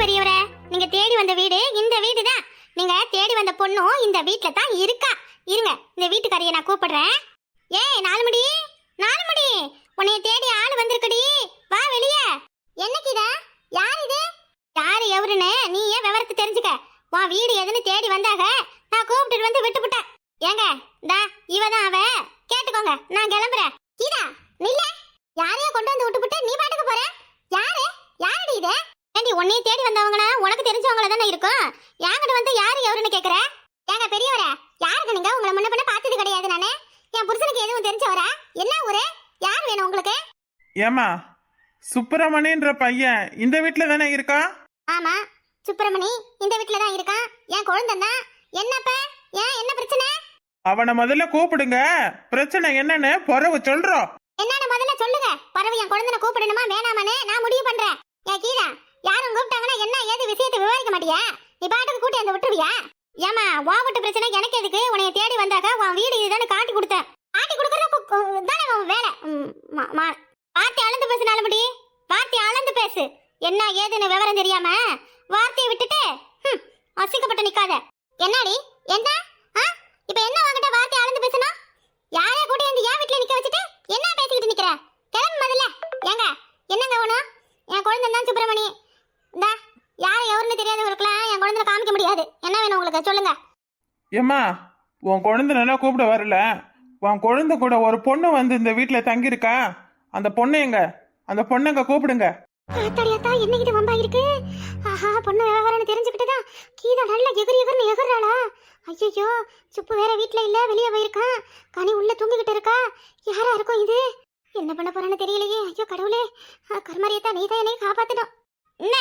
பெரியவரே, நீங்க தேடி வந்த வீடு இந்த வீடு தான். நீங்க தேடி வந்த பொண்ணும் இந்த வீட்ல தான் இருக்கா. இருங்க, இந்த வீட்டுக்காரியை நான் கூப்பிடுறேன். ஏய் நாலுமுடி, நாலுமுடி, உன்னைய தேடி ஆள் வந்திருக்குடி, வா வெளியே. என்னக்கிதா? யார் இது? யாரு எவருன்னு நீ ஏன் விவரத்தை தெரிஞ்சுக்க. உன் வீடு எதுன்னு தேடி வந்தாக, நான் கூப்பிட்டு வந்து விட்டுப்புட்டேன். ஏங்க டா இவதான் அவ, கேட்டுக்கோங்க, நான் கிளம்புறேன். கீதா நில்ல, யாரையோ கொண்டு வந்து விட்டுப்புட்டு நீ பாட்டுக்கு போற? யாரு? யாரடி இது? ஏண்டி உன்னைய தேடி வந்தவங்கனா உனக்கு தெரிஞ்சவங்கள தானே இருக்கும். என்கிட்ட வந்து யாரு எவருன்னு கேக்குற? ஏங்க பெரியவரே, யாருக்கு நீங்க? உங்களை முன்ன பின்ன பார்த்தது கிடையாது நானே. என் புருஷனுக்கு எதுவும் தெரிஞ்சவரா? என்ன ஊரு? யார் வேணும் உங்களுக்கு? ஏமா, சுப்பிரமணியன்ற பையன் இந்த வீட்ல தானே இருக்கான்? ஆமா, சுப்பிரமணி இந்த வீட்ல தான் இருக்கான். என் குழந்தை தான். என்னப்ப? ஏன் என்ன பிரச்சனை? அவனை முதல்ல கூப்பிடுங்க, பிரச்சனை என்னன்னு பிறகு சொல்றோம். என்னன்னு முதல்ல சொல்லுங்க. பறவை என் குழந்தை கூப்பிடணுமா வேணாமான்னு நான் முடிவு பண்றேன். ஏன் கீதா, யாரும் கூப்பிட்டாங்கன்னா என்ன ஏது விஷயத்தை விவரிக்க மாட்டியா? நீ பாட்டுக்கு கூட்டி அந்த விட்டுருவியா? ஏமா, உன் வீட்டு பிரச்சனை எனக்கு எதுக்கு? உன்னைய தேடி வந்தாக்க உன் வீடு இதுதானே காட்டி கொடுத்தேன். காட்டி கொடுக்கறது தானே உன் வேலை. வார்த்தை அளந்து பேசினாலும் முடி, வார்த்தை அளந்து பேசு. என்ன ஏதுன்னு விவரம் தெரியாம வார்த்தையை விட்டுட்டு அசிங்கப்பட்டு நிக்காத. என்னடி என்ன? இப்ப என்ன வாங்கிட்ட வார்த்தை அளந்து பேசணும்? யாரே கூட வந்து என் வீட்டுல நிக்க வச்சுட்டு என்ன பேசிக்கிட்டு நிக்கிற? கிளம்பு முதல்ல. ஏங்க என்னங்க வேணும்? என் குழந்தை தான் சுப்பிரமணி. இந்தா யார் எவருன்னு தெரியாதவருக்குலாம் என் குழந்தை காமிக்க முடியாது. என்ன வேணும் உங்களுக்கு சொல்லுங்க. ஏம்மா, உன் குழந்தை நல்லா கூப்பிட வரல. உன் குழந்தை கூட ஒரு பொண்ணு வந்து இந்த வீட்டுல தங்கியிருக்கா. அந்த பொண்ணு எங்க? அந்த பொண்ணுங்க கூப்பிடுங்க. அத்தாடியாத்தா, என்னைக்கு இது வம்பா இருக்கு? ஆஹா, பொண்ணு விவகாரம்னு தெரிஞ்சுக்கிட்டுதான் கீதா நல்லா எகுறி எகுறாளா? ஐயோ, சுப்பு வேற வீட்ல இல்ல, வெளியே போயிருக்கான். கனி உள்ள தூங்கிக்கிட்டு இருக்கா. யாரா இருக்கும் இது? என்ன பண்ண போறேன்னு தெரியலையே. ஐயோ கடவுளே, கர்மரியத்தா நீ தான் என்னைய காப்பாத்தணும். என்ன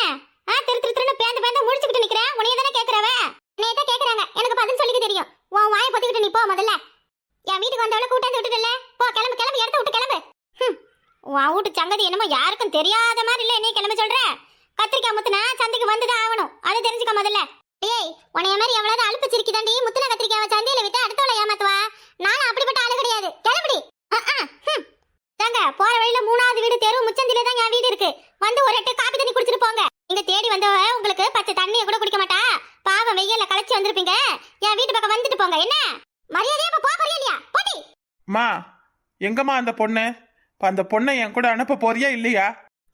திரு பேந்து முடிச்சுக்கிட்டு நிக்கிறேன்? உன்னைய தானே கேக்குறவ? என்னைய தான் கேக்குறாங்க. எனக்கு பதில் சொல்லிக்க தெரியும். உன் வாயை பொத்திக்கிட்டு நீ போ முதல்ல. என் வீட்டுக்கு வந்தவளை கூட்டாந்து விட்டுட்டல. போ, கிளம்பு கிளம்பு, இடத்த விட்டு கிளம்பு. உன் வீட்டு சங்கதி என்னமோ யாருக்கும் தெரியாத மாதிரி இல்ல. என்னைய கிளம்ப சொல்ற? கத்திரிக்காய் முத்துனா சந்தைக்கு வந்துதான் ஆகணும், அதை தெரிஞ்சுக்க முதல்ல. ஏய், உன்னைய மாதிரி எவ்வளவு அலுப்பிச்சிருக்கிதாண்டி? முத்துன கத்திரிக்காவை சந்தையில விட்டு அடுத்தவளை ஏமாத்துவா? நானும் அப்படிப்பட்ட ஆளு கிடையாது. கிளம்புடி. தாங்க போற வழியில 3வது வீடு தெரு முச்சந்தில தான் என் வீடு இருக்கு. வந்து ஒரு எட்டு காபி தண்ணி குடிச்சிட்டு போங்க. நீங்க தேடி வந்தவ உங்களுக்கு பச்சை தண்ணியை கூட குடிக்க மாட்டா. பாவம் வெயில்ல களைச்சு வந்திருப்பீங்க. என் வீட்டு பக்கம் வந்துட்டு போங்க. என்ன மரியாதையா இப்ப போறியா இல்லையா? போடி. மா, எங்கம்மா அந்த பொண்ணு? அந்த பொண்ணை என் கூட அனுப்ப போறியா இல்லையா?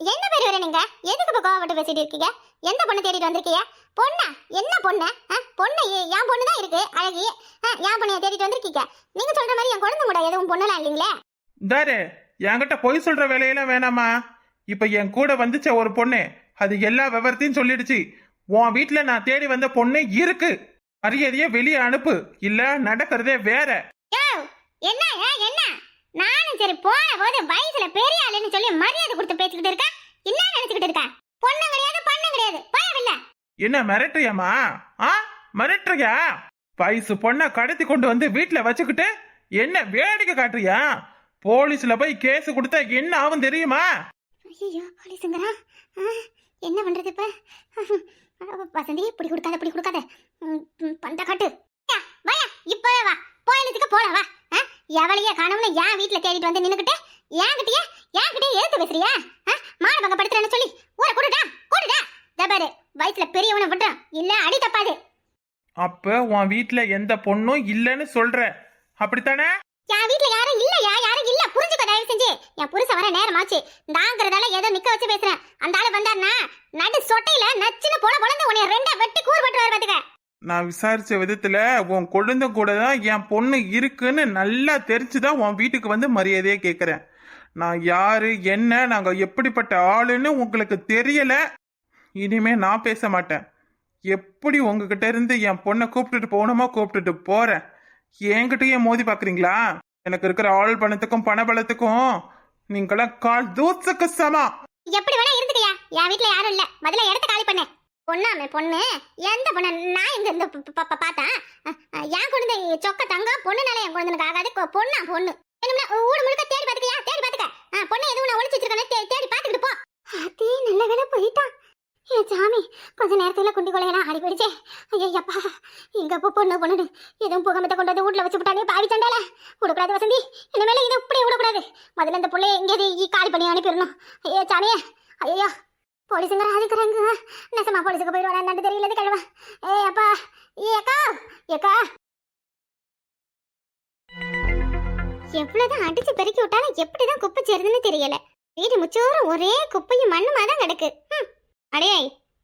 என்ன பேர் வர நீங்க? எதுக்கு இப்ப கோவப்பட்டு பேசிட்டு இருக்கீங்க? எந்த பொண்ணு தேடிட்டு வந்திருக்கீங்க? பொண்ணா? என்ன பொண்ணு? பொண்ணு என் பொண்ணு தான் இருக்கு, அழகி. என் பொண்ணைய தேடிட்டு வந்திருக்கீங்க. நீங்க சொல்ற மாதிரி என் குழந்தை கூட எதுவும் பொண்ணுலாம் இல்லீங்களே. தாரு, என்கிட்ட பொய் சொல்ற வேலையெல்லாம் வேணாமா. இப்ப என் கூட வந்துச்ச ஒரு பொண்ணு, அது எல்லா விவரத்தையும் சொல்லிடுச்சு. உன் வீட்டுல நான் தேடி வந்த பொண்ணு இருக்கு. மரியாதையே வெளியே அனுப்பு, இல்ல நடக்கிறதே வேற. என்ன என்ன? நானும் சரி போன போது வயசுல பெரிய ஆளுன்னு சொல்லி மரியாதை கொடுத்து பேசிக்கிட்டு இருக்கேன். என்ன நினைச்சுக்கிட்டு இருக்கேன்? பொண்ணு கிடையாது, பண்ணு கிடையாது, பயமில்ல. என்ன மிரட்டுறியாமா? மிரட்டுறியா? வயசு பொண்ணை கடத்தி கொண்டு வந்து வீட்டுல வச்சுக்கிட்டு என்ன வேடிக்கை காட்டுறியா? போலீஸ்ல போய் கேஸ் கொடுத்தா என்ன ஆகும் தெரியுமா? ஐயோ, போலீஸுங்கறா, என்ன பண்றது இப்ப? வசந்தி, இப்படி கொடுக்காத பண்ட காட்டு. வாயா, இப்பவே வா, போயிலுக்கு போலாம் வா. எவளையே காணவனு என் வீட்டுல தேடிட்டு வந்து நின்னுக்கிட்டு என்கிட்டயே எடுத்து பேசுறியா? மாடு பங்க படுத்துறேன்னு சொல்லி ஊரை கூடுடா. தபாரு, வயசுல பெரியவனை விட்டுறான், இல்ல அடி தப்பாது. அப்ப உன் வீட்டுல எந்த பொண்ணும் இல்லன்னு சொல்ற, அப்படித்தானே? என் வீட்டுல யாரும் இல்லையா? யாரும் இல்ல, புரிஞ்சுக்க தயவு செஞ்சு. என் புருஷன் வர நேரமாச்சு. நாங்கிறதால ஏதோ நிக்க வச்சு பேசுறேன். அந்த ஆளு வந்தாருன்னா நடு சொட்டையில நச்சுன்னு பொழந்து உன்னைய ரெண்டா வெட்டி கூறு பட்டுவாரு பாத்துக்க. நான் விசாரிச்ச விதத்துல உன் குழந்தை கூட தான் என் பொண்ணு இருக்குன்னு நல்லா தெரிஞ்சுதான் உன் வீட்டுக்கு வந்து மரியாதையே கேக்குறேன். நான் யாரு என்ன, நாங்க எப்படிப்பட்ட ஆளுன்னு உங்களுக்கு தெரியல. இனிமே நான் பேச மாட்டேன். எப்படி உங்ககிட்ட இருந்து என் பொண்ணை கூப்பிட்டுட்டு போகணுமோ கூப்பிட்டுட்டு போறேன். என்கிட்டயே மோதி பாக்குறீங்களா? எனக்கு இருக்கிற ஆள் பணத்துக்கும் பண பலத்துக்கும் நீங்களாம் கால் தூசுக்கு சமம். எப்படி வேணா இருந்துக்கியா, என் வீட்டுல யாரும் இல்ல. முதல்ல இடத்த காலி பண்ணு. பொண்ணாமே பொண்ணு, எந்த பொண்ணு? நான் இங்க இருந்து பார்த்தேன். என் குழந்தை சொக்க தங்கம், பொண்ணுனால என் குழந்தைக்கு ஆகாது. பொண்ணா பொண்ணு ஊடு முழுக்க தேடி பாத்துக்க. பொண்ணு எதுவும் நான் ஒளிச்சு வச்சிருக்கேன்னு தேடி பாத்துக்கிட்டு போ. அதே நல்ல வேலை போயிட்டான். ஏ சாமி, கொஞ்ச நேரத்துல குண்டி கொலையெல்லாம் ஆடி போயிடுச்சே. ஐயப்பா, இங்க பொண்ணு எதுவும் புகமத்தை கொண்டு வந்து வீட்டுல வச்சு விட்டானே பாவி சண்டால. விடக்கூடாது வசந்தி, இனிமேல இதை இப்படியே விடக்கூடாது. முதல்ல இந்த பிள்ளைய எங்கேயாவது காலி பண்ணி அனுப்பிடணும். ஐயோ சாமியே, ஐயோ. போலீஸுங்க ராதிக்கிறாங்க. நெசமா போலீஸுக்கு போயிடுவானா என்னன்னு தெரியல கிழவா. ஏ அப்பா, ஏக்கா ஏக்கா, எவ்வளவுதான் அடிச்சு பெருக்கி விட்டாலும் எப்படிதான் குப்பை சேருதுன்னு தெரியல. வீடு முச்சோறும் ஒரே குப்பையும் மண்ணுமா தான் கிடக்கு. அடே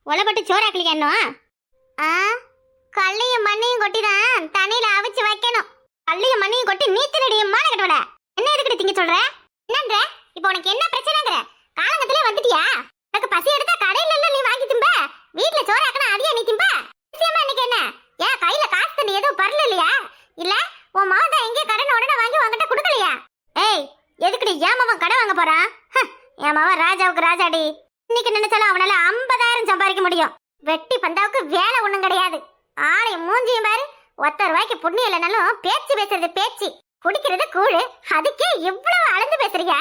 ஒலப்பட்டு சோறாக்கலையா இன்னும்? கல்லையும் மண்ணையும் கொட்டிதான் தண்ணியில அவிச்சு வைக்கணும். கல்லையும் மண்ணையும் கொட்டி நீத்தினடியும் மான கட்டோட என்ன எதுக்கிட்டு திங்க சொல்ற? என்னன்ற இப்போ உனக்கு என்ன பிரச்சனைங்கிற? காலங்கத்திலே வந்துட்டியா? உனக்கு பசி எடுத்தா கடையில இல்ல நீ வாங்கி திம்ப, வீட்டுல சோறாக்கணும் அதையா நீ திம்ப? விஷயமா இன்னைக்கு என்ன? ஏன் கையில காசு தண்ணி எதுவும் பரல இல்லையா? இல்ல உன் மாதா எங்கே கடன் உடனே வாங்கி உங்ககிட்ட கொடுக்கலையா? ஏய் எதுக்குடி ஏன் மாவன் கடன் வாங்க போறான்? என் மாவன் ராஜாவுக்கு ராஜாடி. இன்னைக்கு நினைச்சாலும் அவனால 50,000 சம்பாதிக்க முடியும். வெட்டி பந்தாவுக்கு வேலை ஒண்ணும் கிடையாது. ஆளையும் மூஞ்சியும் பாரு. ஒத்த ரூபாய்க்கு புண்ணியம் இல்லைனாலும் பேச்சு பேசுறது பேச்சு, குடிக்கிறது கூழு. அதுக்கே இவ்வளவு அளந்து பேசுறீங்க?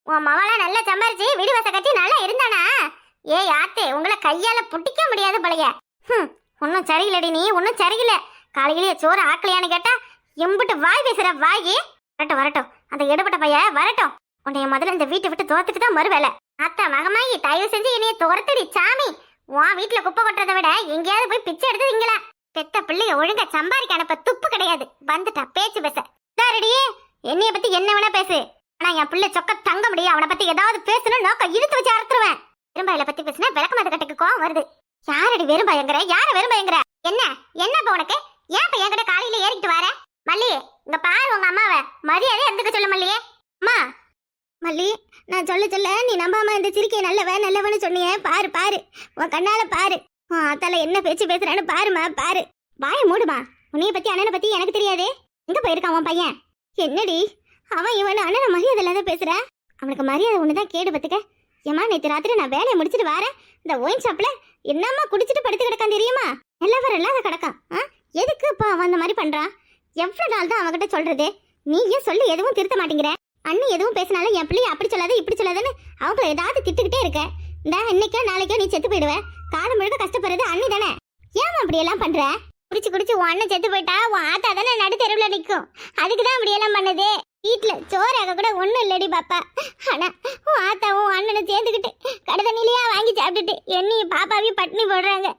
உன் மவளா நல்லா சம்பாரிச்சு வீடு வச கட்டி நல்லா இருந்தானா? ஏய் ஆத்தே, உங்களை கையால புட்டிக்க முடியாது போலயே. ஒன்னும் சரியில்லடி, நீ ஒன்னும் சரியில்லை. காலையிலேயே சோறு ஆக்கலையான்னு கேட்டா எம்பிட்டு வாய் பேசுற வாயி. வரட்டும் வரட்டும், அந்த எடுபட்ட பைய வரட்டும். உன்னைய முதல்ல இந்த வீட்டை விட்டு துரத்துட்டு தான் மறுவேலை. அத்தா மகமாயி, தயவு செஞ்சு என்னைய துரத்துடி சாமி. உன் வீட்டுல குப்பை கொட்டுறதை விட எங்கேயாவது போய் பிச்சை எடுத்துவீங்களா? பெத்த பிள்ளைய ஒழுங்கா சம்பாதிக்க அனுப்ப துப்பு கிடையாது. வந்துட்டா பேச்சு பேச. ரெடியே, என்னைய பத்தி என்ன வேணா பேசு. ஆனா என் பிள்ளை சொக்க தங்க முடியும். அவனை பத்தி ஏதாவது பேசணும் நோக்க இழுத்து வச்சு அறுத்துருவேன். வெறும்பாயில பத்தி பேசினா விளக்கமாத கட்டுக்கு கோவம் வருது. யாரடி வெறும்பாயங்கிற? யார வெறும்பாயங்கிற? என்ன என்னப்பா உனக்கு? ஏன் இப்ப என்கிட்ட காலையில ஏறிக்கிட்டு வர? மல்லி, இங்க பாரு உங்க அம்மாவை. மரியாதை எதுக்கு சொல்ல மல்லியே? அம்மா மல்லி, நான் சொல்ல நீ நம்பாம இந்த சிரிக்கையை நல்லவன்னு சொன்னியே. பாரு பாரு, உன் கண்ணால பாரு. அத்தால என்ன பேச்சு பேசுறான்னு பாருமா பாரு. வாய மூடுமா. உன்னைய பத்தி அண்ணனை பத்தி எனக்கு தெரியாதே. எங்க போயிருக்கான் உன் பையன்? என்னடி அவன் இவன் அண்ணனை மரியாதை இல்லாத பேசுற? அவனுக்கு மரியாதை ஒண்ணுதான் கேடு பத்துக்க. ஏமா நேற்று ராத்திரி நான் வேலையை முடிச்சிட்டு வரேன். இந்த ஒயின் ஷாப்ல என்னம்மா குடிச்சிட்டு படுத்து கிடக்கான் தெரியுமா? நல்லவர் இல்லாத கிடக்கான். எதுக்கு இப்போ அவன் அந்த மாதிரி பண்றான்? எவ்வளவு நாள் தான் அவகிட்ட சொல்றது? நீயும் சொல்லி எதுவும் திருத்த மாட்டேங்கிற. அண்ணி எதுவும் பேசினாலும் என் பிள்ளைய அப்படி சொல்லாத இப்படி சொல்லாதன்னு அவங்கள ஏதாவது திட்டுக்கிட்டே இருக்க. இந்த இன்னைக்கோ நாளைக்கோ நீ செத்து போயிடுவ. காலம் முழுக்க கஷ்டப்படுறது அண்ணி தானே. ஏன் அப்படி எல்லாம் பண்ற? குடிச்சு உன் அண்ணன் செத்து போயிட்டா உன் ஆத்தா தானே நடு தெருவில் நிற்கும். அதுக்குதான் அப்படி எல்லாம் பண்ணது. வீட்டுல சோறாக கூட ஒண்ணும் இல்லடி பாப்பா. ஆனா உன் ஆத்தாவும் அண்ணனை சேர்ந்துக்கிட்டு கடை தண்ணிலையா வாங்கி சாப்பிட்டுட்டு என்னையும் பாப்பாவையும் பட்டினி போடுறாங்க.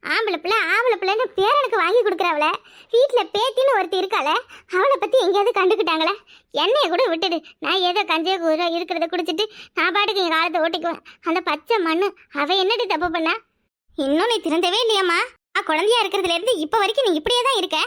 ஆம்பளை பிள்ளைன்னு பேரனுக்கு வாங்கி கொடுக்குறவள, வீட்டுல பேத்தின்னு ஒருத்தி இருக்காள, அவளை பத்தி எங்கேயாவது கண்டுக்கிட்டாங்களே? என்னைய கூட விட்டுடு. நான் ஏதோ கஞ்சே கூற இருக்கிறத குடிச்சிட்டு நான் பாட்டுக்கு என் காலத்தை ஓட்டிக்குவேன். அந்த பச்சை மண்ணு அவ என்னடி தப்பு பண்ண? இன்னும் நீ திருந்தவே இல்லையம்மா. குழந்தையா இருக்கிறதுல இருந்து இப்ப வரைக்கும் நீ இப்படியே தான் இருக்க.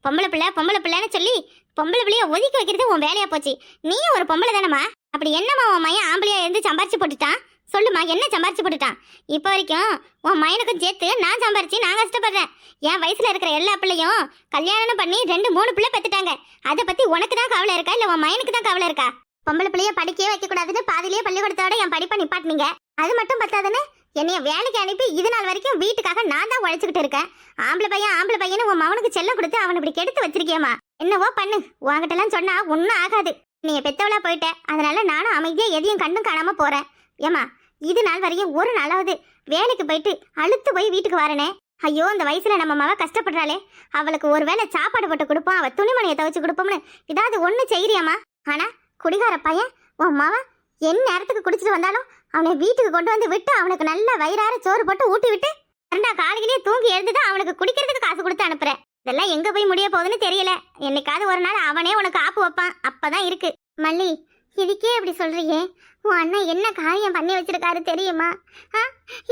பொம்பளை பிள்ளைன்னு சொல்லி பொம்பளை பிள்ளைய ஒதுக்கி வைக்கிறது உன் வேலையா போச்சு. நீயும் ஒரு பொம்பளை தானம்மா. அப்படி என்னம்மா உன் மையன் ஆம்பளையா இருந்து சம்பாரிச்சு போட்டுட்டான்? சொல்லுமா, என்ன சம்பாரிச்சு போட்டுட்டான்? இப்போ வரைக்கும் உன் மயனுக்கும் சேர்த்து நான் சம்பாரிச்சு நான் கஷ்டப்படுறேன். என் வயசுல இருக்கிற எல்லா பிள்ளையும் கல்யாணம் பண்ணி 2-3 பிள்ளை பெற்றுட்டாங்க. அதை பத்தி உனக்கு தான் கவலை இருக்கா இல்ல உன் மயனுக்கு தான் கவலை இருக்கா? பொம்பளை பிள்ளைய படிக்கவே வைக்க கூடாதுன்னு பாதிலேயே பள்ளிக்கூடத்தோட என் படிப்பை நிப்பாட்டினீங்க. அது மட்டும் பத்தாதுன்னு என்னைய வேலைக்கு அனுப்பி இது நாள் வரைக்கும் வீட்டுக்காக நான் தான் உழைச்சிக்கிட்டு இருக்கேன். ஆம்பளை பையன் உன் மவனுக்கு செல்லம் கொடுத்து அவனை இப்படி கெடுத்து வச்சிருக்கியம்மா. என்னவோ பண்ணு, உங்ககிட்ட எல்லாம் சொன்னா ஒன்னும் ஆகாது. நீ பெத்தவளா போயிட்ட, அதனால நானும் அமைதியா எதையும் கண்டும் காணாம போறேன். ஏமா, இது நாள் வரையும் ஒரு நாளாவது வேலைக்கு போயிட்டு அழுத்து போய் வீட்டுக்கு வரனே. ஐயோ, இந்த வயசுல நம்ம மவ கஷ்டப்படுறாளே, அவளுக்கு ஒரு வேளை சாப்பாடு போட்டு கொடுப்போம், அவ துணிமணியை துவைச்சு கொடுப்போம்னு ஏதாவது ஒண்ணு செய்யறியாமா? ஆனா குடிகார பையன் உன் மவ என்ன நேரத்துக்கு குடிச்சிட்டு வந்தாலும் அவனை வீட்டுக்கு கொண்டு வந்து விட்டு அவனுக்கு நல்ல வயிறார சோறு போட்டு ஊட்டி விட்டு 2 காலையிலேயே தூங்கி எழுந்துதான் அவனுக்கு குடிக்கிறதுக்கு காசு கொடுத்து அனுப்புறேன். இதெல்லாம் எங்க போய் முடிய போகுதுன்னு தெரியல. என்னைக்காவது ஒரு நாள் அவனே உனக்கு ஆப்பு வைப்பான். அப்பதான் இருக்கு. மல்லி, இதுக்கே இப்படி சொல்றியே? உன் அண்ணன் என்ன காரியம் பண்ணி வச்சிருக்காரு தெரியுமா?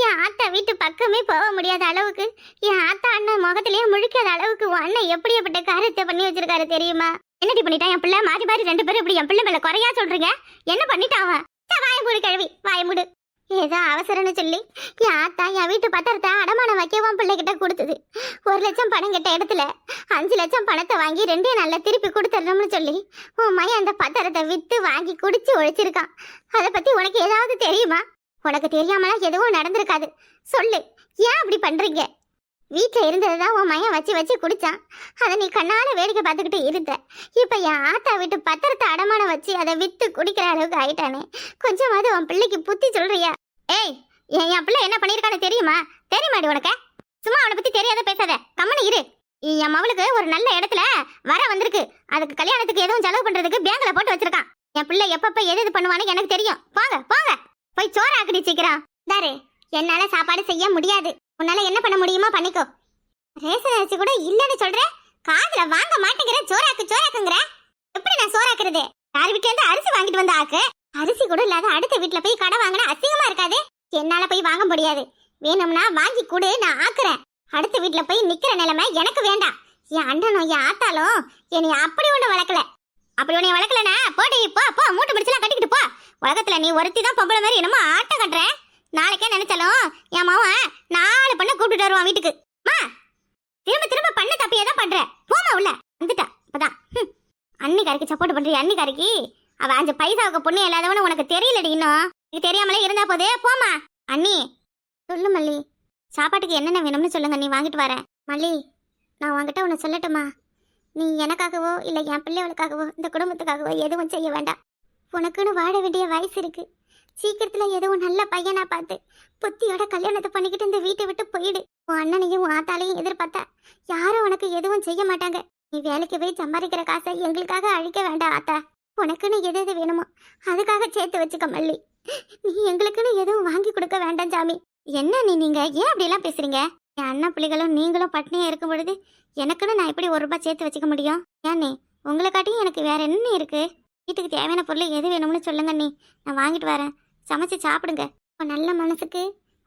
என் ஆத்தா வீட்டு பக்கமே போக முடியாத அளவுக்கு, என் ஆத்தா அண்ணன் முகத்திலேயே முழிக்காத அளவுக்கு உன் அண்ணன் எப்படியாப்பட்ட காரியத்தை பண்ணி வச்சிருக்காரு தெரியுமா? என்னடி பண்ணிட்டான் என் பிள்ளை? மாறி 2 பேரும் இப்படி என் பிள்ளை மேல குறையா சொல்றீங்க? என்ன பண்ணிட்டான் அவன்? வாயமுடு கிழவி, வாயமுடு. ஏதோ அவசரம்னு சொல்லி என் ஆத்தா என் வீட்டு பத்திரத்தை அடமானம் வைக்கவும் பிள்ளைகிட்ட கொடுத்தது. 1 லட்சம் பணம் கிட்ட இடத்துல 5 லட்சம் பணத்தை வாங்கி 2 நாள்ல திருப்பி கொடுத்துடணும்னு சொல்லி உன் மையன் அந்த பத்திரத்தை வித்து வாங்கி குடிச்சு ஒழிச்சிருக்கான். அதை பத்தி உனக்கு ஏதாவது தெரியுமா? உனக்கு தெரியாமலாம் எதுவும் நடந்திருக்காது. சொல்லு, ஏன் அப்படி பண்றீங்க? வீட்டுல இருந்ததுதான் உன் மையன் வச்சு குடிச்சான். அதை நீ கண்ணால வேடிக்கை பார்த்துக்கிட்டு இருந்த. இப்ப என் ஆத்தா வீட்டு பத்திரத்தை அடமானம் வச்சு அதை வித்து குடிக்கிற அளவுக்கு ஆயிட்டானே. கொஞ்சமாவது உன் பிள்ளைக்கு புத்தி சொல்றியா? ஏய், என் பிள்ளை என்ன பண்ணிருக்கான்னு தெரியுமா? தெரியுமாடி உனக்கு? சும்மா அவனை பத்தி தெரியாத பேசாத, கம்மனு இரு. என் மவளுக்கு ஒரு நல்ல இடத்துல வர வந்திருக்கு. அதுக்கு கல்யாணத்துக்கு எதுவும் செலவு பண்றதுக்கு பேங்க்ல போட்டு வச்சிருக்கான். என் பிள்ளை எப்பப்ப எது பண்ணுவான்னு எனக்கு தெரியும். போங்க போங்க, போய் சோறு ஆக்கடி சீக்கிரம். தாரு, என்னால சாப்பாடு செய்ய முடியாது. உன்னால என்ன பண்ண முடியுமோ பண்ணிக்கோ. ரேஷன் அரிசி கூட இல்லன்னு சொல்ற, காதுல வாங்க மாட்டேங்கிற. சோறாக்குங்கிற. எப்படி நான் சோறாக்குறது? யார் வீட்டுல இருந்து அரிசி வாங்கிட்டு வந்த ஆக்கு. அரிசி கூட இல்லாத அடுத்த வீட்டுல போய் கடை வாங்கினா அசிங்கமா இருக்காது? என்னால போய் வாங்க முடியாது. வேணும்னா வாங்கி கொடு, நான் ஆக்குறேன். அடுத்த வீட்டுல போய் நிக்கிற நிலைமை எனக்கு வேண்டாம். என் அண்ணனும் என் ஆத்தாலும் என்னை அப்படி ஒண்ணு வளர்க்கல. அப்படி உன்னை வளர்க்கலனா போடி, போ மூட்டை முடிச்சலாம் கட்டிக்கிட்டு போ. உலகத்துல நீ ஒருத்தி தான் பொம்பளை மாதிரி என்னமோ ஆட்டம் கட்டுற. நாளைக்கே நினைச்சாலும் என் மாவன் 4 பண்ண கூப்பிட்டு வருவான் வீட்டுக்கு. மா திரும்ப பண்ண தப்பியே தான் பண்ற. போமா உள்ள வந்துட்டா. அப்பதான் அன்னிக்காரிக்கு சப்போர்ட் பண்றீ. அன்னிக்காரிக்கு அவ 5 பைசாவுக்கு பொண்ணு இல்லாதவனு உனக்கு தெரியலடி. இன்னும் எனக்கு தெரியாமலே இருந்தா போதே. போமா. அண்ணி சொல்லு மல்லி, சாப்பாட்டுக்கு என்னென்ன வேணும்னு சொல்லுங்க, நீ வாங்கிட்டு வரேன். மல்லி நான் உன்கிட்ட உன்னை சொல்லட்டுமா? நீ எனக்காகவோ இல்லை என் பிள்ளைகளுக்காகவோ இந்த குடும்பத்துக்காகவோ எதுவும் செய்ய வேண்டாம். உனக்குன்னு வாழ வேண்டிய வயசு இருக்கு. சீக்கிரத்தில் எதுவும் நல்ல பையனா பார்த்து புத்தியோட கல்யாணத்தை பண்ணிக்கிட்டு இந்த வீட்டை விட்டு போயிடு. உன் அண்ணனையும் உன் ஆத்தாலையும் எதிர்பார்த்தா யாரும் உனக்கு எதுவும் செய்ய மாட்டாங்க. நீ வேலைக்கு போய் சம்பாதிக்கிற காசை எங்களுக்காக அழிக்க வேண்டாம் ஆத்தா. உனக்குன்னு எது எது வேணுமோ அதுக்காக சேர்த்து வச்சுக்க மல்லி. நீ எங்களுக்குன்னு எதுவும் வாங்கி கொடுக்க வேண்டாம் சாமி. என்ன நீங்க ஏன் அப்படியெல்லாம் பேசுறீங்க? என் அண்ணன் பிள்ளைகளும் நீங்களும் பட்னியா இருக்கும் பொழுது எனக்குன்னு நான் எப்படி 1 ரூபாய் சேர்த்து வச்சுக்க முடியும்? ஏன்னே உங்களை காட்டியும் எனக்கு வேற என்ன இருக்கு? வீட்டுக்கு தேவையான பொருள் எது வேணும்னு சொல்லுங்க, நீ நான் வாங்கிட்டு வரேன். சமைச்சு சாப்பிடுங்க. உன் நல்ல மனசுக்கு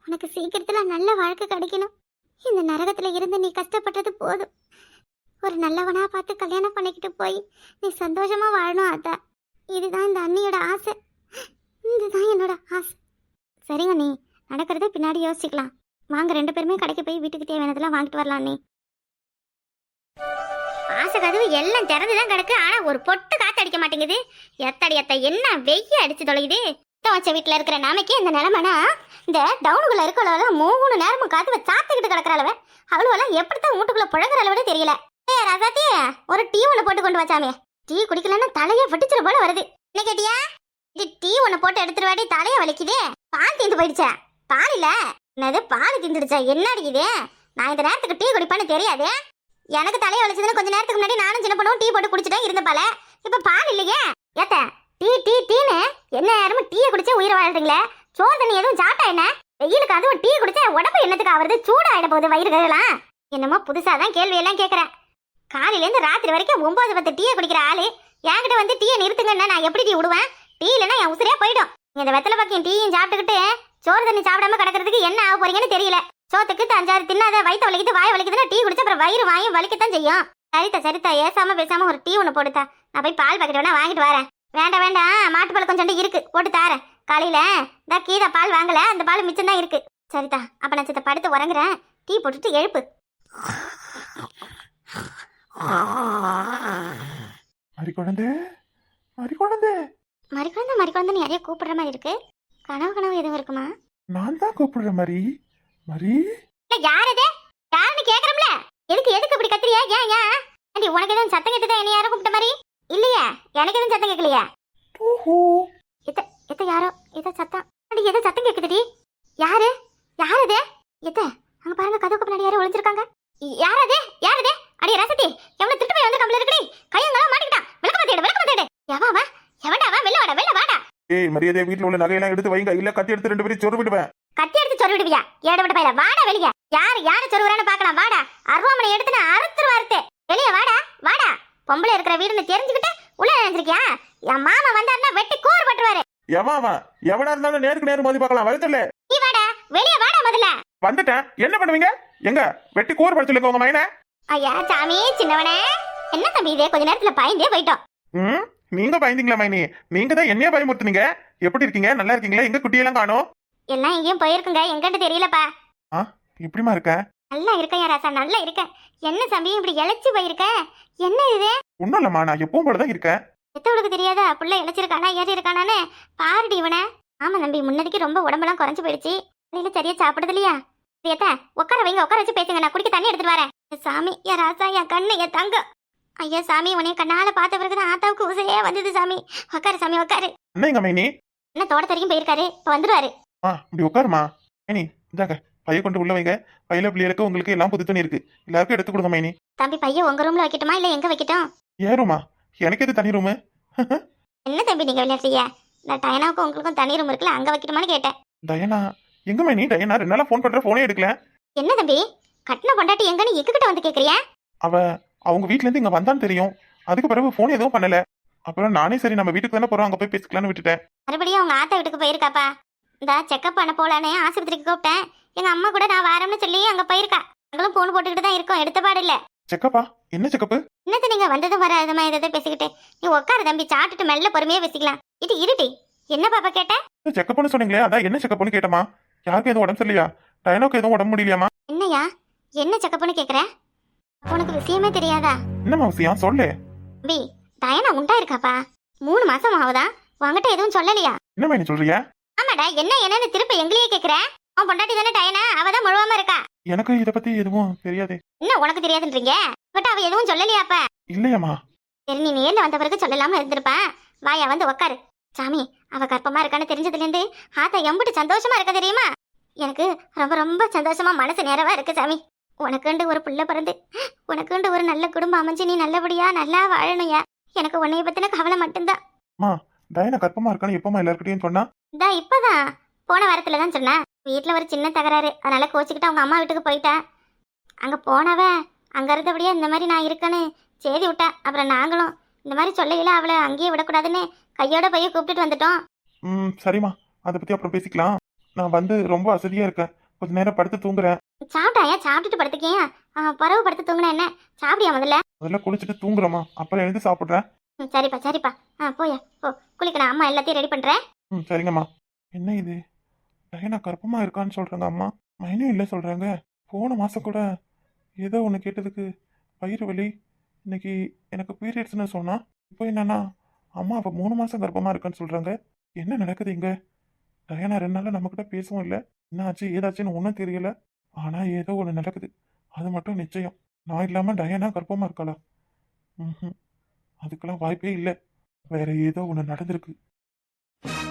உனக்கு சீக்கிரத்துல நல்ல வாழ்க்கை கிடைக்கணும். இந்த நரகத்துல இருந்து நீ கஷ்டப்பட்டது போதும். ஒரு நல்லவனா பார்த்து கல்யாணம் பண்ணிக்கிட்டு போய் நீ சந்தோஷமா வாழணும் ஆத்தா. இதுதான் இந்த அண்ணியோட ஆசை. இதுதான் என்னோட ஆசை. சரிங்க, நீ நடக்கிறத பின்னாடி யோசிக்கலாம். வாங்க 2 பேருமே கடைக்கு போய் வீட்டுக்கு தேவையானதெல்லாம் வாங்கிட்டு வரலாம். நீ ஆசை கதவு எல்லாம் திறந்துதான் கிடக்கு. ஆனா ஒரு பொட்டு காத்து அடிக்க மாட்டேங்குது. எத்தடி என்ன வெய்ய அடிச்சு தொலையுது. வச்ச வீட்டுல இருக்கிற நாளைக்கு இந்த நிலைமைனா இந்த டவுனுக்குள்ள இருக்கிற 3 நேரமும் காத்து சாத்துக்கிட்டு கிடக்குறாளவ. அவளுவெல்லாம் எப்படித்தான் வீட்டுக்குள்ள புழங்குற அளவுட தெரியல. ராசாத்தி ஒரு டீ ஒண்ணு போட்டு கொண்டு வச்சாமே. டீ குடிக்கலன்னா தலையே வெட்டிச்சிட போல வருது. என்ன கேட்டியா? இது டீ ஒண்ணு போட்டு எடுத்துருவாடி, தலைய வலிக்குதே. பால் தீந்து போயிடுச்சா? பால் இல்ல, என்னது பால் தீந்துடுச்சா? என்ன அடிக்குது? நான் இந்த நேரத்துக்கு டீ குடிப்பேன்னு தெரியாது. எனக்கு தலைய வலிச்சதுன்னு கொஞ்ச நேரத்துக்கு முன்னாடி நானும் சின்ன பொண்ணும் டீ போட்டு குடிச்சிட்டேன் இருந்த பால. இப்ப பால் இல்லையே. ஏத்த டீன்னு என்ன நேரமும் டீயை குடிச்சே உயிரை வாழ்றீங்களே. சோறு தண்ணி எதுவும் சாப்பிட்டா என்ன? வெயிலுக்கு அதுவும் டீ குடிச்சா உடம்பு என்னத்துக்கு ஆகுறது? சூடாயிட போகுது வயிறுலாம். என்னமோ புதுசாதான் கேள்வி எல்லாம் கேட்கறேன். காலையில இருந்து ராத்திரி வரைக்கும் 9-10 டீயை குடிக்கிற ஆளு என்கிட்ட வந்து டீயை நிறுத்துங்கன்னா நான் எப்படி டீ விடுவேன்? டீ இல்லைன்னா என் உசிரியா போயிடும். இந்த வெத்தலை பக்கம் டீயும் சாப்பிட்டுக்கிட்டு சோறு தண்ணி சாப்பிடாம கிடக்கிறதுக்கு என்ன ஆக போறீங்கன்னு தெரியல. சோத்துக்கு 5-6 தின்னாத வயிற்று வலிக்குது வாய் வலிக்குதுன்னா டீ குடிச்சா அப்புறம் வயிறு வாயும் வலிக்கத்தான் செய்யும். சரித்தா ஏசாம பேசாம ஒரு டீ ஒன்று போடுத்தா. நான் போய் பால் பாக்கெட் வேணா வாங்கிட்டு வரேன். வேண்டாம் மாட்டுப்பால் கொஞ்சம் இருக்கு, போட்டு தாரேன். காலையில இந்த கீதா பால் வாங்கல, அந்த பால் மிச்சம் தான் இருக்கு. சரிதா, அப்ப நான் சித்த படுத்து உறங்குறேன். டீ போட்டுட்டு எழுப்பு. மறிக்குழந்தை நிறைய கூப்பிடுற மாதிரி இருக்கு. கனவு எதுவும் இருக்குமா? நான் தான் கூப்பிடுறேன் மரி. யாரது? யாருன்னு கேக்குறோம்ல. எதுக்கு இப்படி கத்துறியா? ஏன் ஆண்டி உனக்கு எதுவும் சத்தம் கேட்டுதான் என்ன யாரும் கூப்பிட்ட மாதிரி இல்லையா? எனக்கு எதுவும் சத்தம் கேட்கலையா? எத்த யாரோ ஏதோ சத்தம். அடி ஏதோ சத்தம் கேக்குதுடி. யாரு எத்த அங்க பாருங்க, கதவுக்கு பின்னாடி யாரோ ஒளிஞ்சிருக்காங்க. யாரது? அடி ரசத்தி எவ்வளவு திட்டு போய் வந்து கம்பல இருக்குடி. கையங்களாம் மாட்டிக்கிட்டான். விளக்க மாட்டேடு. எவன்டா வெளில வாடா. ஏய் மரியாதை, வீட்டுல உள்ள நகையெல்லாம் எடுத்து வைங்க, இல்ல கத்தி எடுத்து 2 பேரும் சொரு விடுவேன். கத்தி எடுத்து சொரு விடுவியா? ஏடவிட பையல வாடா வெளிய. யாரு சொருவறான்னு பார்க்கலாம். வாடா, அருவாமனை எடுத்து நான் அறுத்துருவாருத்து. வெளிய வாடா. பொம்பளை இருக்கிற வீடுன்னு தெரிஞ்சுக்கிட்டு உள்ள நினைச்சிருக்கியா? என் மாமா வந்தாருன்னா வெட்டி கூறு பட்டுருவாரு. எவனா இருந்தாலும் நேருக்கு நேர் மோதி பார்க்கலாம். வயசுல நீ வாடா, வெளிய வாடா. முதல்ல வந்துட்டேன். என்ன பண்ணுவீங்க? எங்க வெட்டி கூறு பட சொல்லுங்க உங்க மையனை. ஐயா சாமி சின்னவனே, என்ன தம்பி இதே கொஞ்ச நேரத்துல பயந்தே போயிட்டோம். நீங்க பயந்தீங்களா மைனி? நீங்க தான் என்னைய பயமுறுத்துனீங்க. எப்படி இருக்கீங்க? நல்லா இருக்கீங்களா? எங்க குட்டியெல்லாம் காணோம். எல்லாம் எங்கேயும் போயிருக்குங்க, எங்கிட்ட தெரியலப்பா. எப்படிமா இருக்க? நல்லா இருக்கேன் ராசா, நல்லா இருக்கேன். என்ன தம்பி இப்படி இழைச்சு போயிருக்க? என்ன இது? ஒண்ணும் இல்லம்மா, நான் எப்பவும் போலதான் இருக்கேன். எத்தவளுக்கு தெரியாதா புள்ள இழைச்சிருக்கானா ஏறி இருக்கானான்னு? பாருடி இவனை. ஆமா தம்பி, முன்னதிக்கு ரொம்ப உடம்பெல்லாம் குறைஞ்சு போயிடுச்சு. இல்ல சரியா சாப்பிடுது இல்லையா? ஏத்த உட்கார வச்சு பேசுங்க, நான் குடிக்க தண்ணி எடுத்துட்டு வரேன். சாமி என் ராசா, என் கண்ணு, என் தங்க. ஐயா சாமி, உனைய கண்ணால பார்த்த பிறகுதான் ஆத்தாவுக்கு உசையே வந்தது சாமி. உட்காரு சாமி உட்காரு. என்னங்க மைனி? என்ன தோட்டத்தரைக்கும் போயிருக்காரு, இப்ப வந்துருவாரு. இப்படி உட்காருமா மைனி. இந்தாங்க பைய கொண்டு உள்ள வைங்க. பையில பிள்ளைகளுக்கு உங்களுக்கு எல்லாம் புது துணி இருக்கு, எல்லாருக்கும் எடுத்து கொடுங்க மைனி. தம்பி பையன் உங்க ரூம்ல வைக்கட்டுமா இல்ல எங்க வைக்கட்டும்? ஏன் ரூமா? எனக்கு எது தனி ரூமு? என்ன தம்பி நீங்க விளையாடுறீங்க? நான் டயனாவுக்கும் உங்களுக்கும் தனி ரூம் இருக்குல்ல, அங்க வைக்கட்டுமான்னு கேட்டேன். டயனா எங்கம்மா நீ டயனா 2 நாளா ஃபோன் பண்ற ஃபோனே எடுக்கல. என்ன தம்பி, கட்டின பொண்டாட்டி எங்கன்னு எங்ககிட்ட வந்து கேக்குறிய? அவ அவங்க வீட்ல இருந்து இங்க வந்தான்னு தெரியும். அதுக்கு பிறகு ஃபோன் எதுவும் பண்ணல. அப்புறம் நானே சரி நம்ம வீட்டுக்கு தானே போறோம், அங்க போய் பேசிக்கலாம்னு விட்டுட்டேன். மறுபடியும் அவங்க ஆத்தா வீட்டுக்கு போயிருக்காப்பா. இந்த செக்கப் பண்ண போலான்னு ஆஸ்பத்திரிக்கு கூப்பிட்டேன். எங்க அம்மா கூட நான் வரேன்னு சொல்லி அங்க போயிருக்கா. நாங்களும் போன் போட்டுக்கிட்டு தான் இருக்கோம், எடுத்த பாடு இல்ல. செக்கப்பா? என்ன செக்கப்பு? என்னது நீங்க வந்ததும் வராதமா எதை பேசிக்கிட்டு? நீ உட்காரு தம்பி, சாப்பிட்டுட்டு மெல்ல பொறுமையா பேசிக்கலாம். இது இருட்டி. என்ன பாப்பா கேட்ட? செக்கப்னு சொன்னீங்களே, அதான் என்ன செக்கப்னு கேட்டமா. யாருக்கும் எதுவும் உடம்பு சரியில்லையா? டயனோக்கு எதுவும் உடம்பு முடியலையாமா? என்னையா என்ன செக்கப்னு கேக்குற? உனக்கு விஷயமே தெரியாதா? என்னம்மா விஷயம் சொல்லு. தம்பி, டயனா உண்டா இருக்காப்பா. 3 மாசம் ஆகுதா. உங்ககிட்ட எதுவும் சொல்லலையா? என்னம்மா நீ சொல்றியா? ஆமாடா, என்னன்னு திருப்ப எங்களையே கேக்குற? அவன் பொண்டாட்டி தானே டயனா, அவதான் முழுவாம இருக்கா. எனக்கு இத பத்தி எதுவும் தெரியாது. என்ன உனக்கு தெரியாதுன்றீங்க? பட் அவ எதுவும் சொல்லலையாப்ப? இல்லையம்மா. சரி, நீ நேர்ல வந்த பிறகு சொல்லலாம இருந்திருப்பா. வாயா வந்து உக்காரு. சாமி, அவ கர்ப்பமா இருக்கான்னு தெரிஞ்சதுல இருந்து ஆத்தா எம்பிட்டு சந்தோஷமா இருக்க தெரியுமா? எனக்கு ரொம்ப ரொம்ப சந்தோஷமா மனசு நேரவா இருக்கு சாமி. உனக்குண்டு ஒரு புள்ள பிறந்து, உனக்குண்டு ஒரு நல்ல குடும்பம் அமைஞ்சு நீ நல்லபடியா நல்லா வாழணும்யா. எனக்கு உன்னைய பத்தின கவலை மட்டும்தான். டயனா கர்ப்பமா இருக்கான்னு எப்பமா எல்லார்கிட்டயும் சொன்னா? இந்தா இப்பதான் போன வாரத்துல தான் சொன்னேன். வீட்டுல ஒரு சின்ன தகராறு, அதனால கோச்சிக்கிட்டு அவங்க அம்மா வீட்டுக்கு போயிட்டா. அங்க போனவ அங்க இருந்தபடியே இந்த மாதிரி நான் இருக்கேன்னு செய்தி விட்டா. அப்புறம் நாங்களும் இந்த மாதிரி சொல்லையில அவளை அங்கேயே விடக்கூடாதுன்னு கையோட போய் கூப்பிட்டுட்டு வந்துட்டோம். சரிம்மா, அதை பத்தி அப்புறம் பேசிக்கலாம். நான் வந்து ரொம்ப அசதியா இருக்கேன், கொஞ்ச நேரம் படுத்து தூங்குறேன். சாப்பிட்டாயா? சாப்பிட்டுட்டு படுத்துக்கியா? பறவை படுத்து தூங்குன என்ன? சாப்பிடியா முதல்ல? முதல்ல குளிச்சுட்டு தூங்குறோமா, அப்புறம் எழுந்து சாப்பிடுறேன். சரிப்பா சரிப்பா. போயா போ, குளிக்கணும். அம்மா எல்லாத்தையும் ரெடி பண்றேன். சரிங்கம்மா. என்ன இது, டயனா கர்ப்பமா இருக்கான்னு சொல்றாங்க அம்மா, மைனும் இல்லை சொல்றாங்க. போன மாசம் கூட ஏதோ ஒன்று கேட்டதுக்கு வயிறு வலி, இன்னைக்கு எனக்கு பீரியட்ஸ்னு சொன்னா, இப்போ என்னன்னா அம்மா அப்போ 3 மாசம் கர்ப்பமா இருக்கான்னு சொல்றாங்க. என்ன நடக்குது இங்க? டயனா 2 நாளா நம்ம கிட்ட பேசவும் இல்லை, என்ன ஆச்சு ஏதாச்சுன்னு ஒன்றும் தெரியல. ஆனா ஏதோ ஒன்று நடக்குது, அது மட்டும் நிச்சயம். நான் இல்லாம டயனா கர்ப்பமா இருக்காளா? அதுக்கெல்லாம் வாய்ப்பே இல்லை. வேற ஏதோ ஒன்று நடந்திருக்கு.